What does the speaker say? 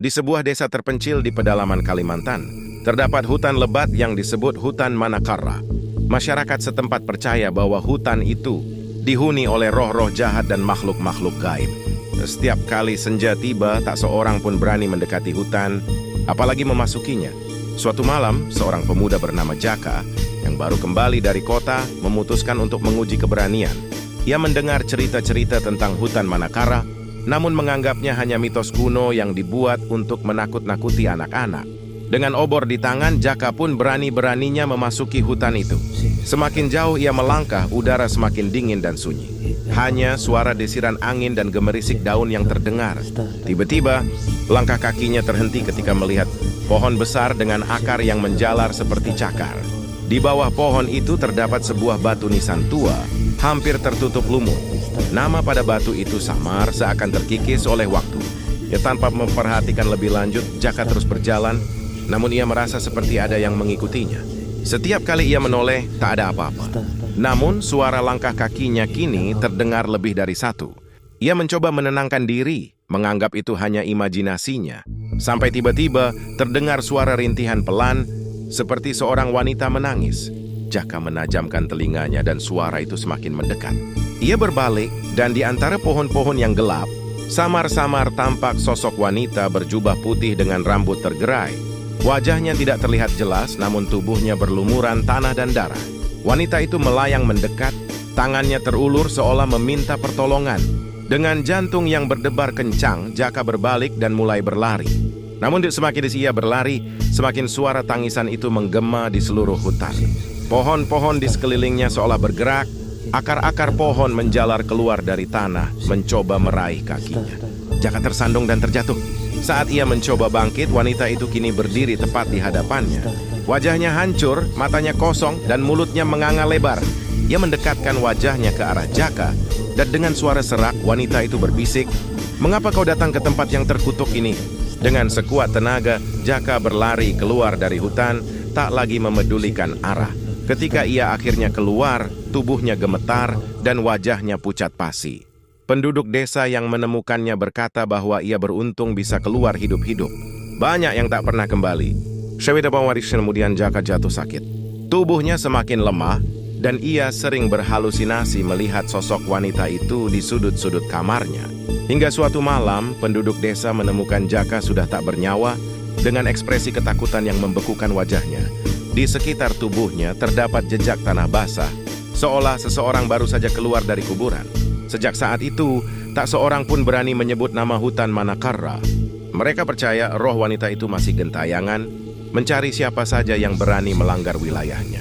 Di sebuah desa terpencil di pedalaman Kalimantan, terdapat hutan lebat yang disebut hutan Manakara. Masyarakat setempat percaya bahwa hutan itu dihuni oleh roh-roh jahat dan makhluk-makhluk gaib. Setiap kali senja tiba, tak seorang pun berani mendekati hutan, apalagi memasukinya. Suatu malam, seorang pemuda bernama Jaka, yang baru kembali dari kota, memutuskan untuk menguji keberanian. Ia mendengar cerita-cerita tentang hutan Manakara, namun menganggapnya hanya mitos kuno yang dibuat untuk menakut-nakuti anak-anak. Dengan obor di tangan, Jaka pun berani-beraninya memasuki hutan itu. Semakin jauh ia melangkah, udara semakin dingin dan sunyi. Hanya suara desiran angin dan gemerisik daun yang terdengar. Tiba-tiba, langkah kakinya terhenti ketika melihat pohon besar dengan akar yang menjalar seperti cakar. Di bawah pohon itu terdapat sebuah batu nisan tua, hampir tertutup lumut. Nama pada batu itu samar seakan terkikis oleh waktu. Ya, tanpa memperhatikan lebih lanjut, Jaka terus berjalan, namun ia merasa seperti ada yang mengikutinya. Setiap kali ia menoleh, tak ada apa-apa. Namun, suara langkah kakinya kini terdengar lebih dari satu. Ia mencoba menenangkan diri, menganggap itu hanya imajinasinya. Sampai tiba-tiba terdengar suara rintihan pelan, seperti seorang wanita menangis. Jaka menajamkan telinganya dan suara itu semakin mendekat. Ia berbalik dan di antara pohon-pohon yang gelap, samar-samar tampak sosok wanita berjubah putih dengan rambut tergerai. Wajahnya tidak terlihat jelas, namun tubuhnya berlumuran tanah dan darah. Wanita itu melayang mendekat, tangannya terulur seolah meminta pertolongan. Dengan jantung yang berdebar kencang, Jaka berbalik dan mulai berlari. Namun semakin ia berlari, semakin suara tangisan itu menggema di seluruh hutan. Pohon-pohon di sekelilingnya seolah bergerak, akar-akar pohon menjalar keluar dari tanah, mencoba meraih kakinya. Jaka tersandung dan terjatuh. Saat ia mencoba bangkit, wanita itu kini berdiri tepat di hadapannya. Wajahnya hancur, matanya kosong, dan mulutnya menganga lebar. Ia mendekatkan wajahnya ke arah Jaka, dan dengan suara serak, wanita itu berbisik, "Mengapa kau datang ke tempat yang terkutuk ini?" Dengan sekuat tenaga, Jaka berlari keluar dari hutan, tak lagi memedulikan arah. Ketika ia akhirnya keluar, tubuhnya gemetar dan wajahnya pucat pasi. Penduduk desa yang menemukannya berkata bahwa ia beruntung bisa keluar hidup-hidup. Banyak yang tak pernah kembali. Kemudian Jaka jatuh sakit. Tubuhnya semakin lemah dan ia sering berhalusinasi melihat sosok wanita itu di sudut-sudut kamarnya. Hingga suatu malam, penduduk desa menemukan Jaka sudah tak bernyawa dengan ekspresi ketakutan yang membekukan wajahnya. Di sekitar tubuhnya terdapat jejak tanah basah, seolah seseorang baru saja keluar dari kuburan. Sejak saat itu, tak seorang pun berani menyebut nama hutan Manakara. Mereka percaya roh wanita itu masih gentayangan, mencari siapa saja yang berani melanggar wilayahnya.